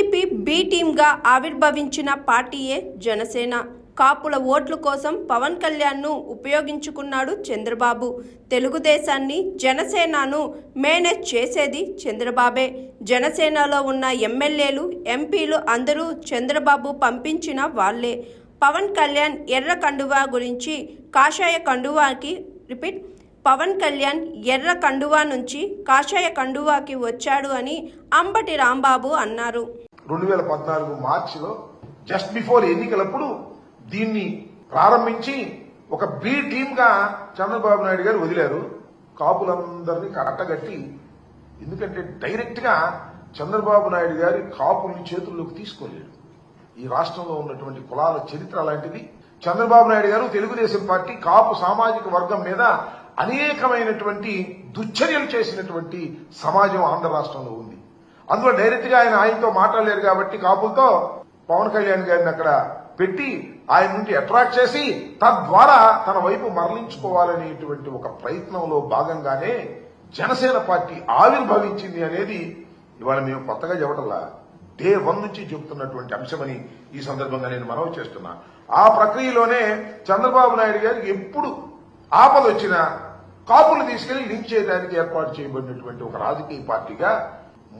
TDP B టీమ్గా ఆవిర్భవించిన పార్టీయే జనసేన. కాపుల ఓట్ల కోసం పవన్ కళ్యాణ్ను ఉపయోగించుకున్నాడు చంద్రబాబు. తెలుగుదేశాన్ని, జనసేనను మేనేజ్ చేసేది చంద్రబాబే. జనసేనలో ఉన్న ఎమ్మెల్యేలు, ఎంపీలు అందరూ చంద్రబాబు పంపించిన వాళ్లే. పవన్ కళ్యాణ్ ఎర్ర కండువా గురించి కాషాయ కండువాకి పవన్ కళ్యాణ్ ఎర్ర కండువా నుంచి కాషాయ కండువాకి వచ్చాడు అని అంబటి రాంబాబు అన్నారు. 2014 మార్చిలో జస్ట్ బిఫోర్ ఎన్నికలప్పుడు దీన్ని ప్రారంభించి ఒక బి టీమ్ గా చంద్రబాబు నాయుడు గారు వదిలారు. కాపులందరినీ కట్టగట్టి, ఎందుకంటే డైరెక్ట్ గా చంద్రబాబు నాయుడు గారి కాపుల్ని చేతుల్లోకి తీసుకోలేడు. ఈ రాష్ట్రంలో ఉన్నటువంటి కులాల చరిత్ర అలాంటిది. చంద్రబాబు నాయుడు గారు తెలుగుదేశం పార్టీ కాపు సామాజిక వర్గం మీద అనేకమైనటువంటి దుశ్చర్యలు చేసినటువంటి సమాజం ఆంధ్ర రాష్ట్రంలో ఉంది. అందులో డైరెక్ట్ గా ఆయనతో మాట్లాడలేరు కాబట్టి కాపులతో పవన్ కళ్యాణ్ గారిని అక్కడ పెట్టి ఆయన నుండి అట్రాక్ట్ చేసి తద్వారా తన వైపు మరలించుకోవాలనేటువంటి ఒక ప్రయత్నంలో భాగంగానే జనసేన పార్టీ ఆవిర్భవించింది అనేది ఇవాళ మేము కొత్తగా చెప్పటంలా, డే 1 నుంచి చెబుతున్నటువంటి అంశమని ఈ సందర్భంగా నేను మనవి చేస్తున్నా. ఆ ప్రక్రియలోనే చంద్రబాబు నాయుడు గారికి ఎప్పుడు ఆపద వచ్చినా కాపులు తీసుకెళ్లి లింక్ చేయడానికి ఏర్పాటు చేయబడినటువంటి ఒక రాజకీయ పార్టీగా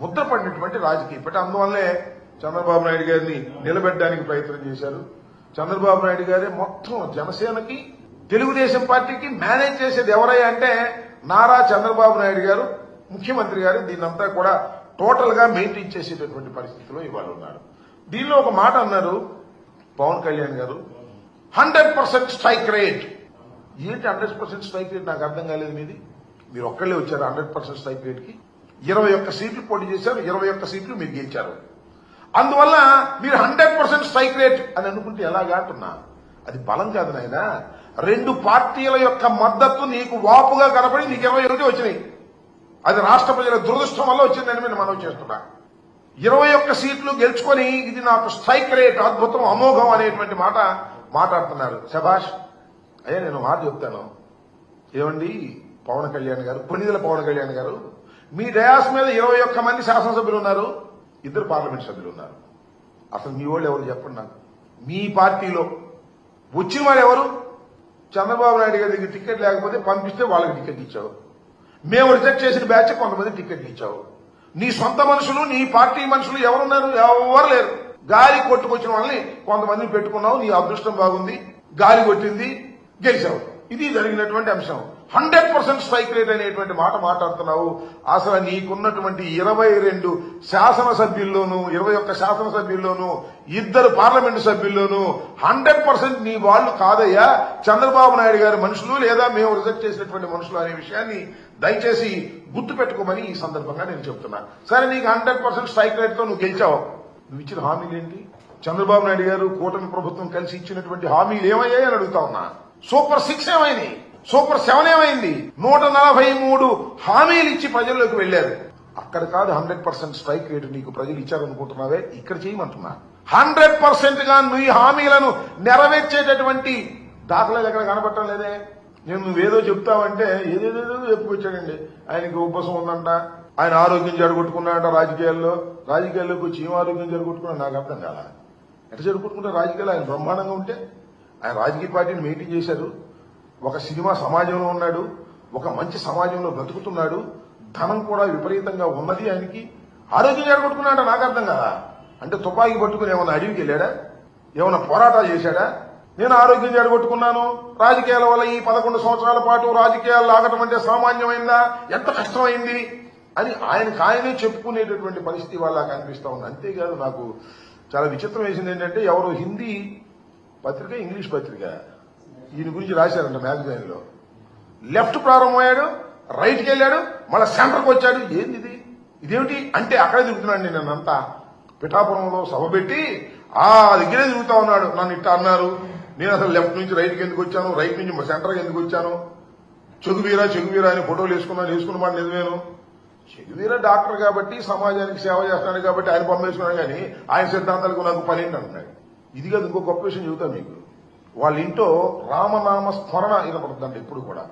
ముద్రపడినటువంటి రాజకీయ పార్టీ. అందువల్లే చంద్రబాబు నాయుడు గారిని నిలబెట్టడానికి ప్రయత్నం చేశారు. చంద్రబాబు నాయుడు గారే మొత్తం జనసేనకి, తెలుగుదేశం పార్టీకి మేనేజ్ చేసేది ఎవరయ్యా అంటే నారా చంద్రబాబు నాయుడు గారు, ముఖ్యమంత్రి గారు దీన్నంతా కూడా టోటల్ గా మెయింటైన్ చేసేటటువంటి పరిస్థితిలో ఇవాళ ఉన్నారు. దీనిలో ఒక మాట అన్నారు పవన్ కళ్యాణ్ గారు, 100% స్ట్రైక్ రేట్. ఏంటి 100% స్ట్రైక్ రేట్? నాకు అర్థం కాలేదు. మీరు ఒక్కళ్ళే వచ్చారు 100% స్ట్రైక్ రేట్ కి. 21 సీట్లు పోటీ చేశారు, 21 సీట్లు మీరు గెలిచారు. అందువల్ల మీరు 100% స్ట్రైక్ రేట్ అని అనుకుంటే ఎలాగా అంటున్నా? అది బలం కాదు నాయనా. 2 పార్టీల యొక్క మద్దతు నీకు వాపుగా కనపడి నీకు 21 వచ్చినాయి. అది రాష్ట్ర ప్రజల దురదృష్టం వల్ల వచ్చిందని నేను మనవి చేస్తున్నా. 21 సీట్లు గెలుచుకొని ఇది నాకు స్ట్రైక్ రేట్, అద్భుతం, అమోఘం అనేటువంటి మాట మాట్లాడుతున్నారు. శభాష్ అయ్యా. నేను మాట చెప్తాను, ఏమండి పవన్ కళ్యాణ్ గారు, కొన్నిదల పవన్ కళ్యాణ్ గారు, మీ డయాస్ మీద 21 మంది శాసనసభ్యులు ఉన్నారు, 2 పార్లమెంట్ సభ్యులు ఉన్నారు. అసలు మీ వాళ్ళు ఎవరు చెప్పండి నాకు. మీ పార్టీలో వచ్చిన వారు ఎవరు? చంద్రబాబు నాయుడు గారి దగ్గర టికెట్ లేకపోతే పంపిస్తే వాళ్ళకి టికెట్ ఇచ్చావు. మేము రిజెక్ట్ చేసిన బ్యాచ్ కొంతమంది టికెట్ ఇచ్చావు. నీ సొంత మనుషులు, నీ పార్టీ మనుషులు ఎవరున్నారు? ఎవరు లేరు. గాలి కొట్టుకొచ్చిన వాళ్ళని కొంతమందిని పెట్టుకున్నావు. నీ అదృష్టం బాగుంది, గాలి కొట్టింది, గెలిచావు. ఇది జరిగినటువంటి అంశం. 100% స్ట్రైక్ రేట్ అనేటువంటి మాట మాట్లాడుతున్నావు. అసలు నీకున్నటువంటి 22 శాసనసభ్యుల్లోనూ, 21 శాసనసభ్యుల్లోనూ, 2 పార్లమెంటు సభ్యుల్లోనూ 100% నీ వాళ్ళు కాదయ్యా చంద్రబాబు నాయుడు గారి మనుషులు, లేదా మేము రిజెక్ట్ చేసినటువంటి మనుషులు అనే విషయాన్ని దయచేసి గుర్తు పెట్టుకోమని ఈ సందర్భంగా నేను చెప్తున్నా. సరే, నీకు 100% స్ట్రైక్ రేట్ తో నువ్వు గెలిచావు. నువ్వు ఇచ్చిన హామీలు ఏంటి? చంద్రబాబు నాయుడు గారు కూటమి ప్రభుత్వం కలిసి ఇచ్చినటువంటి హామీలు ఏమయ్యాయి అని అడుగుతా ఉన్నా. సూపర్ 6 ఏమైంది? సూపర్ 7 ఏమైంది? 143 హామీలు ఇచ్చి ప్రజల్లోకి వెళ్లారు. అక్కడ కాదు 100% స్ట్రైక్ రేట్ నీకు ప్రజలు ఇచ్చారనుకుంటున్నావే, ఇక్కడ చేయమంటున్నా. 100% గా నీ హామీలను నెరవేర్చేటటువంటి దాఖలాలు ఎక్కడ కనబడటం లేదే. నేను నువ్వేదో చెప్తావంటే ఏదేదో చెప్పుకొచ్చాడండి. ఆయనకి ఉపసం ఉందంట, ఆయన ఆరోగ్యం జరగొట్టుకున్నాడంట రాజకీయాల్లోకి వచ్చి ఏం ఆరోగ్యం జరగొట్టుకున్నా నాకు అర్థం కాదా. ఎట్లా జరుగుతుంటే రాజకీయాలు ఆయన బ్రహ్మాండంగా ఉంటే ఆయన రాజకీయ పార్టీని మెయింటైన్ చేశారు. ఒక సినిమా సమాజంలో ఉన్నాడు, ఒక మంచి సమాజంలో బ్రతుకుతున్నాడు, ధనం కూడా విపరీతంగా ఉన్నది. ఆయనకి ఆరోగ్యం జరగొట్టుకున్నాడ నాకు అర్థం కాదా. అంటే తుపాకీ పట్టుకుని ఏమన్నా అడవికి వెళ్ళాడా? ఏమన్నా పోరాటాలు చేశాడా? నేను ఆరోగ్యం జరగొట్టుకున్నాను, రాజకీయాల వల్ల ఈ 11 సంవత్సరాల పాటు రాజకీయాలు లాగటం అంటే సామాన్యమైందా, ఎంత కష్టమైంది అని ఆయనే చెప్పుకునేటటువంటి పరిస్థితి వాళ్ళ కనిపిస్తా ఉంది. అంతేకాదు నాకు చాలా విచిత్రం వేసింది ఏంటంటే, ఎవరో హిందీ పత్రిక, ఇంగ్లీష్ పత్రిక ఈయన గురించి రాశారంట మ్యాగజైన్ లో. లెఫ్ట్ ప్రారంభమయ్యాడు, రైట్కి వెళ్ళాడు, మళ్ళీ సెంటర్కి వచ్చాడు. ఏంది ఇదేమిటి అంటే అక్కడే తిరుగుతున్నాడు. నేనంతా పిఠాపురంలో సభ పెట్టి ఆ దగ్గరే తిరుగుతా ఉన్నాడు. నన్ను ఇట్లా అన్నారు, నేను అసలు లెఫ్ట్ నుంచి రైట్కి ఎందుకు వచ్చాను, రైట్ నుంచి సెంటర్కి ఎందుకు వచ్చాను, చెగువీరా అని ఫోటోలు వేసుకున్న మాట నిజమేను. చెగువీరా డాక్టర్ కాబట్టి, సమాజానికి సేవ చేస్తున్నాడు కాబట్టి ఆయన పంపేసుకున్నాడు, కానీ ఆయన సిద్ధాంతాలకు నాకు పని ఏంటి అంటున్నాడు. ఇది కాదు, ఇంకో గొప్ప విషయం చెబుతా మీకు. వాళ్ళ ఇంట్లో రామనామ స్మరణ వినపడుతుందంట ఇప్పుడు కూడా.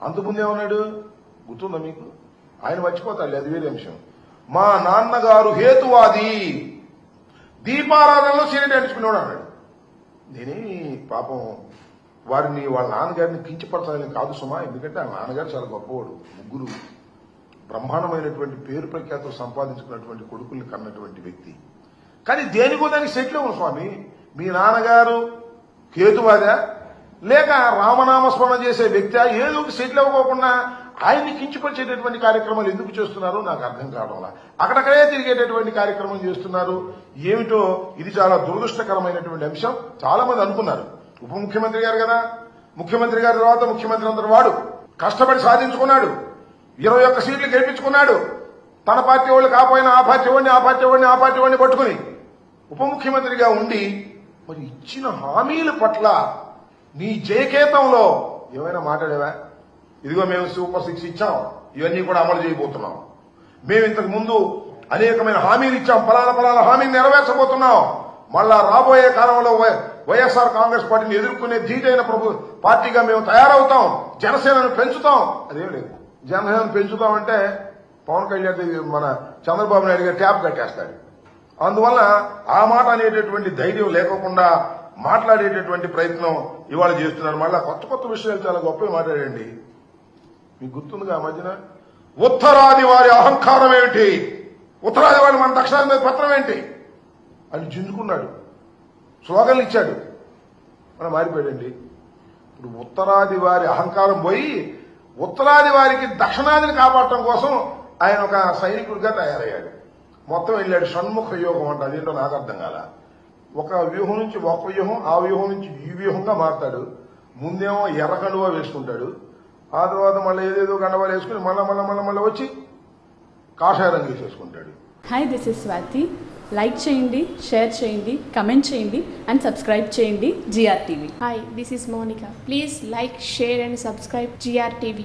అంతకుముందేమన్నాడు గుర్తుందా మీకు? ఆయన మర్చిపోతాడు, అది వేరే అంశం. మా నాన్నగారు హేతువాది, దీపారాధనలో సిగరెట్ అంటించుకునేవాడు అన్నాడు. నేనేమి పాపం వారిని వాళ్ళ నాన్నగారిని కించపరచాలని కాదు సుమా, ఎందుకంటే ఆ నాన్నగారు చాలా గొప్పవాడు, ముగ్గురు బ్రహ్మాండమైనటువంటి పేరు ప్రఖ్యాతులు సంపాదించుకున్నటువంటి కొడుకుల్ని కన్నటువంటి వ్యక్తి. కానీ దేనికో దానికి సెటిల్ అవ్వను స్వామి. మీ నాన్నగారు కేతువాదా లేక రామనామస్మరణ చేసే వ్యక్తి ఏదో సెటిల్ అవ్వకోకుండా ఆయన్ని కించపరిచేటటువంటి కార్యక్రమాలు ఎందుకు చేస్తున్నారు నాకు అర్థం కావడంలా. అక్కడక్కడే తిరిగేటటువంటి కార్యక్రమం చేస్తున్నారు. ఏమిటో ఇది చాలా దురదృష్టకరమైనటువంటి అంశం. చాలా మంది అనుకున్నారు ఉప ముఖ్యమంత్రి గారు కదా, ముఖ్యమంత్రి గారి తర్వాత ముఖ్యమంత్రి అందరు వాడు కష్టపడి సాధించుకున్నాడు, 21 సీట్లు గెలిపించుకున్నాడు. తన పార్టీ వాళ్ళు కాపోయినా ఆ పార్టీ వాడిని పట్టుకుని ఉప ముఖ్యమంత్రిగా ఉండి మరి ఇచ్చిన హామీల పట్ల నీ జయకేతంలో ఏమైనా మాట్లాడేవా? ఇదిగో మేము సూపర్ 6 ఇచ్చాం, ఇవన్నీ కూడా అమలు చేయబోతున్నాం. మేము ఇంతకు ముందు అనేకమైన హామీలు ఇచ్చాం, ఫలానా హామీని నెరవేర్చబోతున్నాం. మళ్ళా రాబోయే కాలంలో వైఎస్ఆర్ కాంగ్రెస్ పార్టీని ఎదుర్కొనే ధీటైన పార్టీగా మేము తయారవుతాం, జనసేనను పెంచుతాం. అదేం లేదు. జనసేనను పెంచుతామంటే పవన్ కళ్యాణ్ మన చంద్రబాబు నాయుడు గారు ట్యాప్ కట్టేస్తాడు. అందువల్ల ఆ మాట అనేటటువంటి ధైర్యం లేకోకుండా మాట్లాడేటటువంటి ప్రయత్నం ఇవాళ చేస్తున్నారు. మళ్ళా కొత్త విషయాలు చాలా గొప్పగా మాట్లాడండి. మీకు గుర్తుందిగా ఆ మధ్యన ఉత్తరాది వారి అహంకారం ఏమిటి, ఉత్తరాది వారి మన దక్షిణాది మీద పత్రం ఏంటి అని చిందుకున్నాడు, స్లోగన్లు ఇచ్చాడు. మనం మారిపోయాడండి. ఇప్పుడు ఉత్తరాది వారి అహంకారం పోయి ఉత్తరాది వారికి దక్షిణాదిని కాపాడటం కోసం ఆయన ఒక సైనికుడిగా తయారయ్యాడు. మొత్తం వెళ్ళాడు. షణ్ముఖ యోగం అంట, అదేంటో నాకు అర్థం కాల. ఒక వ్యూహం నుంచి ఒక వ్యూహం, ఆ వ్యూహం నుంచి ఈ వ్యూహంగా మారుతాడు. ముందేమో ఎర్ర కండువా వేసుకుంటాడు, ఆ తర్వాత మళ్ళీ ఏదేదో కండవాలు వేసుకుని మళ్ళీ వచ్చి కాషాయ రంగు వేసేసుకుంటాడు. Hi, this is Swathi. Like చేయండి, షేర్ చేయండి, కమెంట్ చేయండి అండ్ సబ్స్క్రైబ్ చేయండి GRTV. Hi, this is Monica. Please like, share and subscribe GRTV.